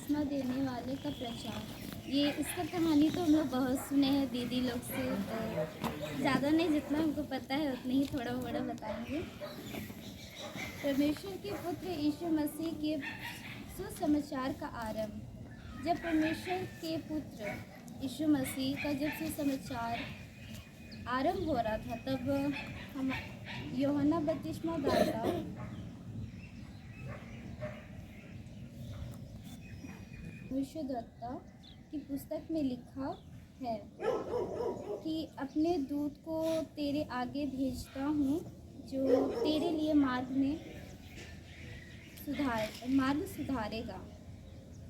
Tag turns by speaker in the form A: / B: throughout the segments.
A: बपतिस्मा देने वाले का प्रचार। ये इसका कहानी तो हम लोग बहुत सुने हैं दीदी लोग से, तो ज़्यादा नहीं, जितना हमको पता है उतना ही थोड़ा बड़ा बताएंगे। परमेश्वर के पुत्र यीशु मसीह के सुसमाचार का आरंभ। जब परमेश्वर के पुत्र यीशु मसीह का जब सुसमाचार आरंभ हो रहा था, तब हम यूहन्ना बपतिस्मा दाता भविष्यद्वक्ता की पुस्तक में लिखा है कि अपने दूत को तेरे आगे भेजता हूँ, जो तेरे लिए मार्ग सुधारेगा।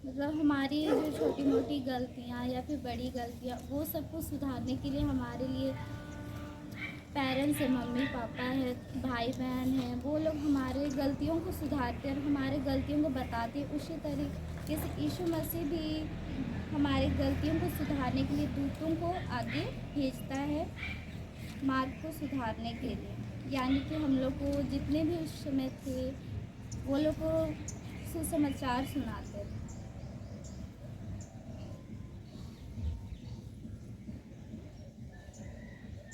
A: मतलब हमारी जो छोटी मोटी गलतियाँ या फिर बड़ी गलतियाँ, वो सबको सुधारने के लिए हमारे लिए पेरेंट्स है, मम्मी पापा है, भाई बहन हैं, वो लोग हमारे गलतियों को सुधारते और हमारे गलतियों को बताते। उसी तरीके से यीशु मसीह भी हमारे गलतियों को सुधारने के लिए दूतों को आगे भेजता है, मार्ग को सुधारने के लिए। यानी कि हम लोग को जितने भी उस समय थे, वो लोग को सुसमाचार सुनाते थे।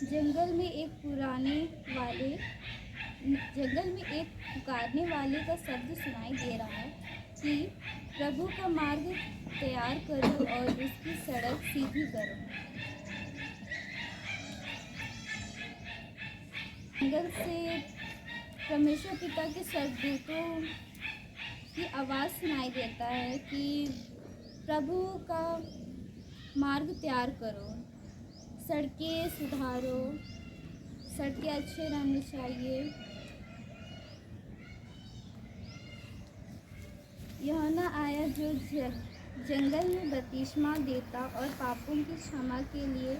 A: जंगल में एक पुकारने वाले का शब्द सुनाई दे रहा है कि प्रभु का मार्ग तैयार करो और उसकी सड़क सीधी करो। जंगल से परमेश्वर पिता के स्वर्गदूतों की आवाज़ सुनाई देता है कि प्रभु का मार्ग तैयार करो, सड़कें सुधारो, सड़कें अच्छे रहनी चाहिए। यूहन्ना आया जो जंगल में बपतिस्मा देता और पापों की क्षमा के लिए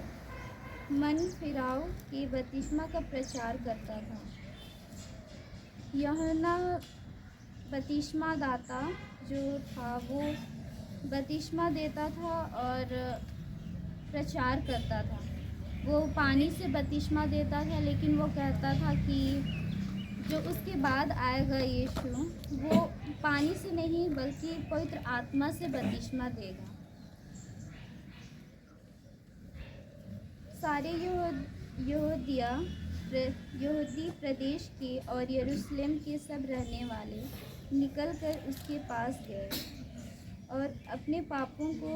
A: मन फिराव के बपतिस्मा का प्रचार करता था। यूहन्ना बपतिस्मा दाता जो था, वो बपतिस्मा देता था और प्रचार करता था। वो पानी से बपतिस्मा देता था, लेकिन वो कहता था कि जो उसके बाद आएगा यीशु, वो पानी से नहीं बल्कि पवित्र आत्मा से बपतिस्मा देगा। सारे यहूदी प्रदेश के और यरूशलेम के सब रहने वाले निकलकर उसके पास गए और अपने पापों को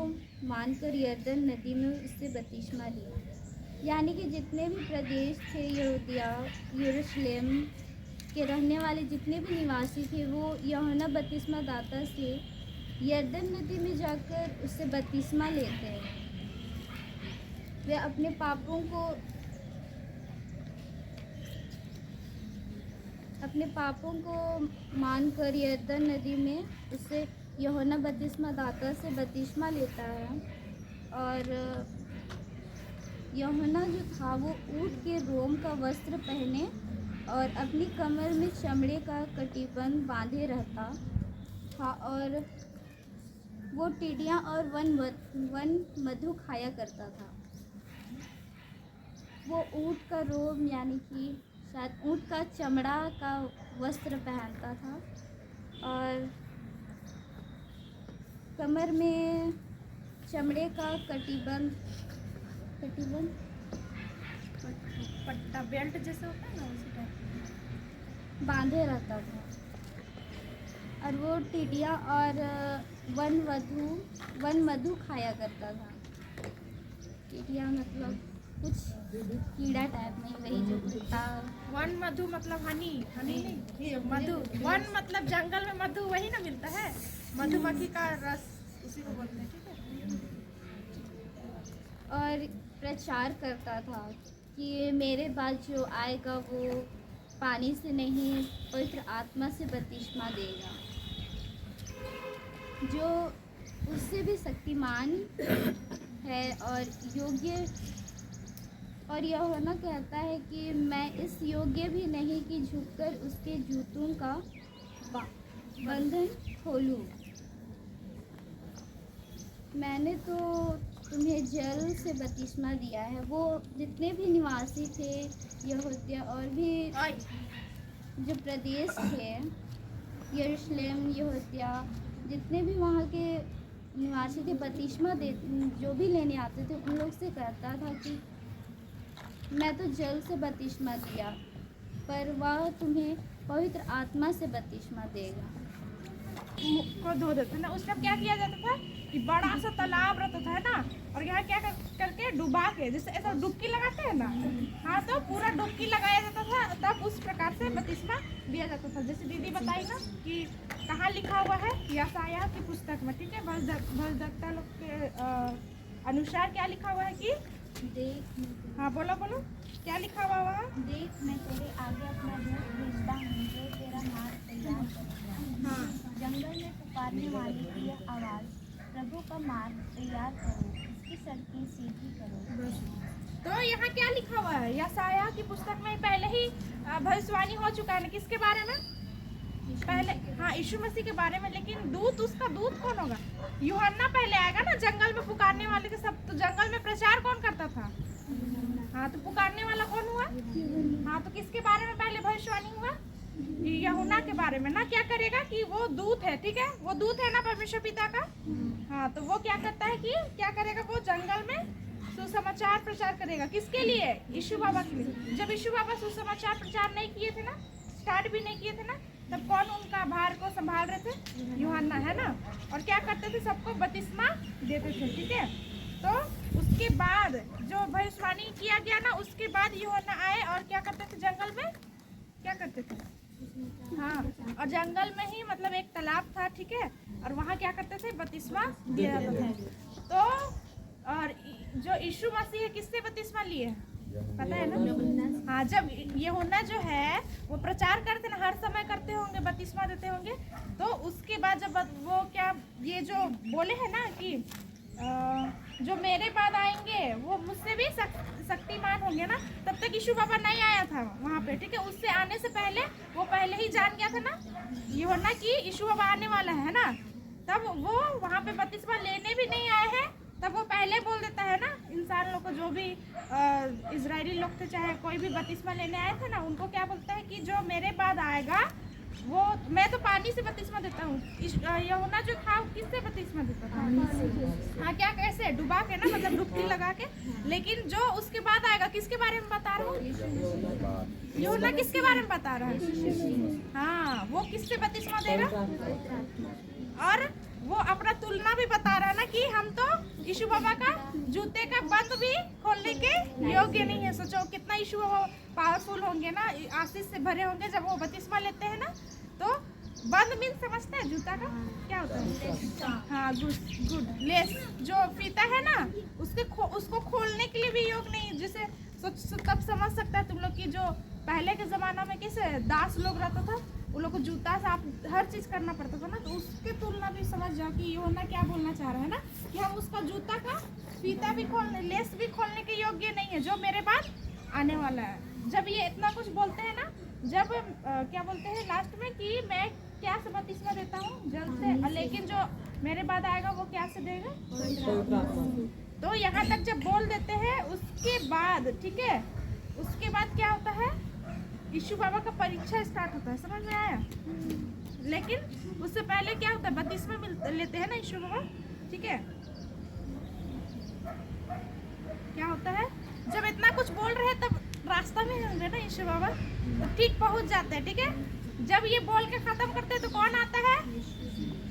A: मानकर यरदन नदी में उससे बपतिस्मा लिया। यानी कि जितने भी प्रदेश थे, यहूदिया, यरूशलेम के रहने वाले जितने भी निवासी थे, वो यूहन्ना बपतिस्मा दाता से यरदन नदी में जाकर उससे बपतिस्मा लेते हैं। वे अपने पापों को मानकर यरदन नदी में उससे यूहन्ना बपतिस्मा दाता से बपतिस्मा लेता है। और यूहन्ना जो था, वो ऊँट के रोम का वस्त्र पहने और अपनी कमर में चमड़े का कटीबंध बांधे रहता था, और वो टिड्डियाँ और वन मधु खाया करता था। वो ऊँट का रोम यानी कि शायद ऊँट का चमड़ा का वस्त्र पहनता था और कमर में चमड़े का कटीबंध
B: पट्टा बेल्ट जैसा होता है ना, उसी टाइप
A: बांधे रहता था। और वो टिड्डियाँ और वन मधु खाया करता था। टिड्डियाँ मतलब कुछ कीड़ा टाइप में, वही जो कुत्ता।
B: वन मधु मतलब हनी नहीं, ये मधु। वन मतलब जंगल में मधु वही ना मिलता है, मधुमक्खी का रस, उसी को बोलते हैं। ठीक है।
A: और प्रचार करता था कि मेरे बाद जो आएगा वो पानी से नहीं पवित्र आत्मा से बपतिस्मा देगा, जो उससे भी शक्तिमान है और योग्य। और यूहन्ना कहता है कि मैं इस योग्य भी नहीं कि झुककर उसके जूतों का बंधन खोलूं। मैंने तो तुम्हें जल से बपतिस्मा दिया है। वो जितने भी निवासी थे, यहूदिया और भी जो प्रदेश थे, यरूशलेम, यहूदिया, जितने भी वहाँ के आके के बपतिस्मा दे जो भी लेने आते थे उन लोग से कहता था कि मैं तो जल से बपतिस्मा दिया, पर वह तुम्हें पवित्र आत्मा से बपतिस्मा देगा।
B: मुख को धो देते ना। उसमें क्या किया जाता था कि बड़ा सा तालाब रहता था, है ना, और यहाँ क्या करके डुबा के, जैसे ऐसा डुबकी लगाते हैं ना, हाँ, तो पूरा डुबकी लगाया जाता था, तब उस प्रकार से बपतिस्मा दिया जाता था। जैसे दीदी बताई ना कि कहाँ लिखा हुआ है, यशायाह की पुस्तक में, ठीक है, भविष्यवक्ता लोग के अनुसार क्या लिखा हुआ है कि
A: देख,
B: हाँ, बोलो बोलो, क्या लिखा हुआ वहाँ?
A: देख मैं तेरे आगे अपना दूत भेजता हूँ जो तेरा मार्ग तैयार करेगा।
B: हाँ,
A: जंगल में पुकारने वाले की यह आवाज़, प्रभु का मार्ग तैयार करो, उसकी सड़कें सीधी करो।
B: तो यहाँ क्या लिखा हुआ है? यशायाह की पुस्तक में पहले ही भविष्यवाणी हो चुका है ना, किसके बारे में? पहले, हाँ, यीशु मसीह के बारे में। लेकिन दूत, उसका दूत कौन होगा? यूहन्ना पहले आएगा ना, जंगल में पुकारने वाले के सब। तो जंगल में प्रचार कौन करता था? हाँ, तो पुकारने वाला कौन हुआ? हाँ, तो किसके बारे में पहले भविष्यवाणी हुआ? यूहन्ना के बारे में ना। क्या करेगा कि वो दूत है, ठीक है, वो दूत है ना परमेश्वर पिता का। हाँ, तो वो क्या करता है कि क्या करेगा, वो जंगल में सुसमाचार प्रचार करेगा। किसके लिए? यीशु बाबा के लिए। जब यीशु बाबा सुसमाचार प्रचार नहीं किए थे ना, स्टार्ट भी नहीं किए थे ना, तब कौन उनका भार को संभाल रहे थे? यूहन्ना, है ना। और क्या करते थे? सबको बपतिस्मा देते थे, ठीक है। तो उसके बाद जो भविष्यवाणी किया गया ना, उसके बाद यूहन्ना आए और क्या करते थे? जंगल में क्या करते थे? हाँ, और जंगल में ही मतलब एक तालाब था, ठीक है, और वहाँ क्या करते थे? बपतिस्मा दिया जाता था। तो और जो यीशु मसीह है, किससे बपतिस्मा लिए? पता है ना? हाँ, जब यूहन्ना जो है वो प्रचार करते ना, हर समय करते होंगे, बपतिस्मा देते होंगे, तो उसके बाद जब वो क्या, ये जो बोले हैं ना कि जो मेरे बाद आएंगे वो मुझसे भी शक्तिमान होंगे ना, तब तक यीशु बाबा नहीं आया था वहाँ पे, ठीक है। उससे आने से पहले वो पहले ही जान गया था ना यूहन्ना कि यीशु बाबा आने वाला है ना, तब वो वहाँ पे बपतिस्मा लेने भी नहीं आए हैं, तब वो पहले बोल देता है ना इंसान लोग को, जो भी इजरायली लोग थे, चाहे कोई भी बपतिस्मा लेने आए थे ना, उनको क्या बोलता है कि जो मेरे बाद आएगा वो, मैं तो पानी से बपतिस्मा देता हूँ। यूहन्ना जो था किससे बपतिस्मा देता था? हाँ, क्या, कैसे? डुबा के ना, मतलब डुबकी लगा के। लेकिन जो उसके बाद आएगा, किसके बारे में बता रहा हूँ? यूहन्ना किसके बारे में बता रहा है? हाँ, वो किससे बपतिस्मा देगा? और वो अपना तुलना भी बता रहा है ना कि हम तो यीशु बाबा का जूते का बंद भी खोलने के योग्य नहीं है। सोचो कितना यीशु बाबा पावरफुल होंगे ना, आशीष से भरे होंगे। जब वो बपतिस्मा लेते हैं ना, तो बंद मीन समझते हैं जूता का क्या होता है? हाँ, गुड लेस, जो फीता है ना, उसको खोलने के लिए भी योग नहीं। जैसे तब समझ सकता है तुम लोग की जो पहले के जमाना में कैसे दास लोग रहता था, उन लोग को जूता से आप हर चीज करना पड़ता था ना, तो उसके तुलना भी समझ जाओ कि यूहन्ना क्या बोलना चाह रहा है ना, कि हम उसका जूता का फीता भी खोलने, लेस भी खोलने के योग्य नहीं है, जो मेरे बाद आने वाला है। जब ये इतना कुछ बोलते हैं ना, जब क्या बोलते हैं लास्ट में कि मैं क्या से बपतिस्मा देता हूँ? जल से, लेकिन जो मेरे बाद आएगा वो क्या से देगा? तो यहाँ तक जब बोल देते हैं, उसके बाद, ठीक है, उसके बाद क्या होता है? यीशु बाबा का परीक्षा स्टार्ट होता है। समझ में आया? लेकिन उससे पहले क्या होता है? बपतिस्मा लेते हैं ना यीशु बाबा, ठीक है। क्या होता है? जब इतना कुछ बोल रहे हैं तब रास्ता में होंगे ना यीशु बाबा, तो ठीक पहुंच जाते हैं, ठीक है। जब ये बोल के खत्म करते हैं तो कौन आता है?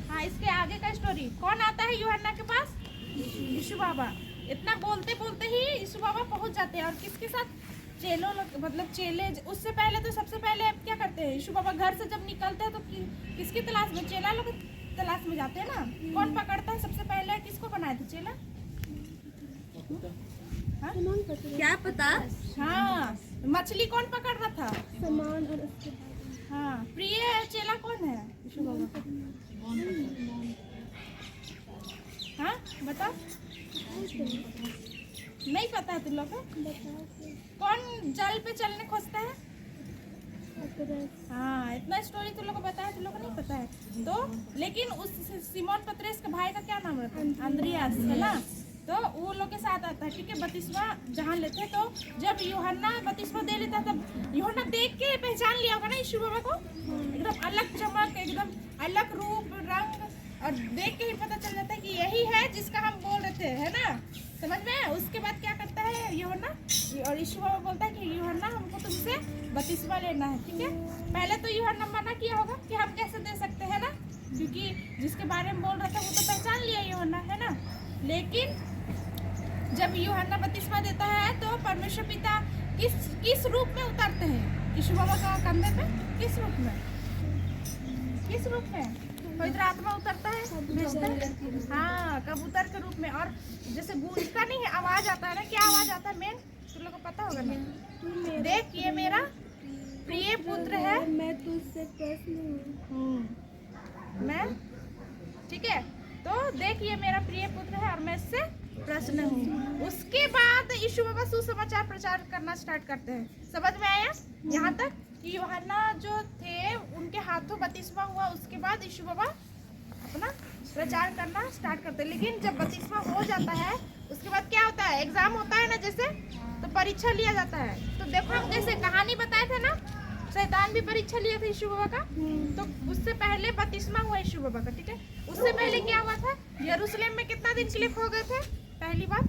B: हाँ, इसके आगे का स्टोरी, कौन आता है यूहन्ना के पास? यीशु बाबा। इतना बोलते बोलते ही यीशु बाबा पहुंच जाते हैं। और किसके साथ? चेलों, मतलब चेले। उससे पहले तो सबसे पहले क्या करते हैं? यीशु बाबा घर से जब निकलते हैं तो किसकी तलाश में? चेला लोग तलाश में जाते हैं ना। कौन पकड़ता है सबसे पहले? किसको बनाए थे चेला? हाँ?
A: क्या पता?
B: हाँ, मछली कौन पकड़ रहा था?
A: सामान। और उसके
B: हाँ, प्रिय चेला कौन है यीशु बाबा? हाँ, बताओ। नहीं पता है तुम लोग को? कौन जल पे चलने खोजता है? हाँ, इतना स्टोरी तुम लोग को बताया, तुम लोग को नहीं पता है तो। लेकिन उस सिमोन पतरस के भाई का क्या नाम रहता है? अंद्रियास, है ना। तो वो लोग के साथ आता है, ठीक है, बपतिस्मा जहाँ लेते हैं। तो जब यूहन्ना बपतिस्मा दे लेता, तब यूहन्ना देख के पहचान लिया होगा ना यीशु बाबा को, एकदम अलग चमक, एकदम अलग रूप रंग, और देख के ही पता चल जाता है कि यही है उसके बाद क्या करता है यूहन्ना, और यीशु बाबा बोलता है कि यूहन्ना हमको तुमसे बपतिस्मा लेना है, ठीक है। पहले तो यूहन्ना मना किया होगा कि हम कैसे दे सकते हैं ना, क्योंकि जिसके बारे में बोल रहा था वो तो पहचान लिया यूहन्ना, है ना। लेकिन जब यूहन्ना बपतिस्मा देता है तो परमेश्वर पिता किस रूप में उतरते हैं यीशु बाबा का कंधे पे, किस रूप में पवित्र आत्मा उतरता है, भेजता है। हाँ, कबूतर के रूप में। और जैसे गूंजता नहीं है, आवाज आता है ना, क्या आवाज आता है मेन, तुम लोग को पता होगा ना, देख ये मेरा प्रिय पुत्र है,
A: मैं तुझसे प्रसन्न हूँ।
B: मैं, ठीक है, तो देख ये मेरा प्रिय पुत्र है और मैं इससे प्रसन्न हूँ। उसके बाद यीशु बाबा सुसमाचार प्रचार करना स्टार्ट करते हैं। समझ में आया यहाँ तक कि यूहन्ना जो थे उनके हाथों बपतिस्मा हुआ, उसके बाद यीशु बाबा अपना प्रचार करना स्टार्ट करते हैं। लेकिन जब बपतिस्मा हो जाता है उसके बाद क्या होता है, एग्जाम होता है ना जैसे, तो परीक्षा लिया जाता है। तो देखो हम जैसे कहानी बताए थे ना, शैतान भी परीक्षा लिया था यीशु बाबा का, तो उससे पहले बपतिस्मा हुआ यीशु बाबा का, ठीक है। उससे पहले क्या हुआ था, यरूशलेम में कितना दिन के लिए खो गए थे, पहली बार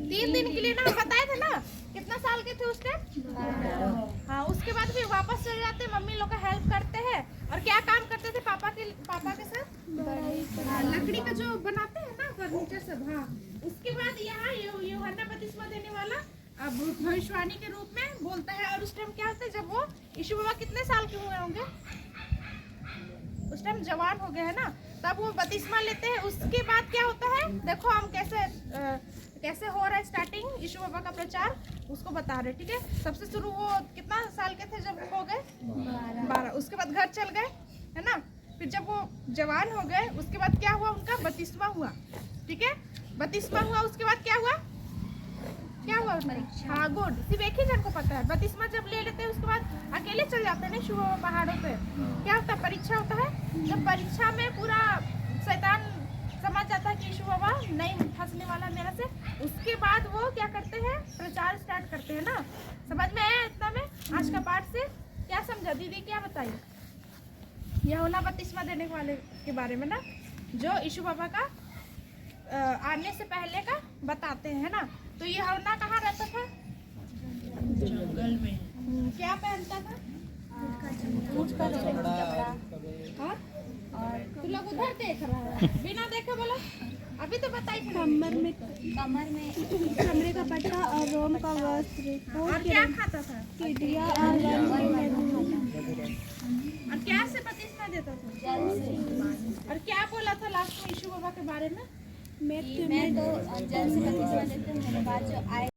B: 3 दिन के लिए ना, हम बताए थे ना, कितना साल के थे उस टाइम। हाँ, उसके बाद फिर वापस चले जाते, मम्मी लोग का हेल्प करते हैं और क्या काम करते थे पापा के साथ, लकड़ी का जो बनाते हैं ना फर्नीचर सब। हाँ, उसके बाद यहाँ यूहन्ना बपतिस्मा देने वाला भविष्यवाणी के रूप में बोलता है। और उस टाइम क्या होता है, जब वो यीशु बाबा कितने साल के हुए होंगे, उस टाइम जवान हो गए हैं ना, तब वो बपतिस्मा लेते हैं। उसके बाद क्या होता है, देखो हम कैसे हो रहा है स्टार्टिंग यीशु बाबा का प्रचार, उसको बता रहे, ठीक है। सबसे शुरू वो कितना साल के थे जब हो गए, 12। उसके बाद घर चल गए, है ना। फिर जब वो जवान हो गए उसके बाद क्या हुआ, उनका बपतिस्मा हुआ, ठीक है। बपतिस्मा हुआ, उसके बाद क्या हुआ हाँ, गुड, सिर्फ एक ही जन को पता है। बपतिस्मा जब ले लेते हैं उसके बाद अकेले चल जाते हैं ना यीशु बाबा पहाड़ों पे। क्या होता है, परीक्षा होता है। जब परीक्षा में पूरा शैतान समझ जाता है कि यीशु बाबा नहीं फंसने वाला मेरा से, उसके बाद वो क्या करते हैं, प्रचार स्टार्ट करते हैं ना। समझ में आया इतना में आज का पाठ से, क्या समझा दीदी, क्या बताइए यूहन्ना बपतिस्मा देने वाले के बारे में ना, जो यीशु बाबा का आने से पहले का बताते हैं ना। तो ये यूहन्ना कहाँ रहता था, जंगल में। क्या पहनता था, ऊँट का कपड़ा। और तू लोग उधर देख रहा है, बिना देखे बोलो, अभी तो बताई
A: कमर में चमड़े का पट्टा और रोम का वस्त्र।
B: और क्या खाता था,
A: चिड़िया और
B: क्या से बपतिस्मा देता था, और क्या बोला था लास्ट में यीशु बाबा के बारे में,
A: मैं तो जल से बपतिस्मा देती हूँ, मेरे बाद जो आए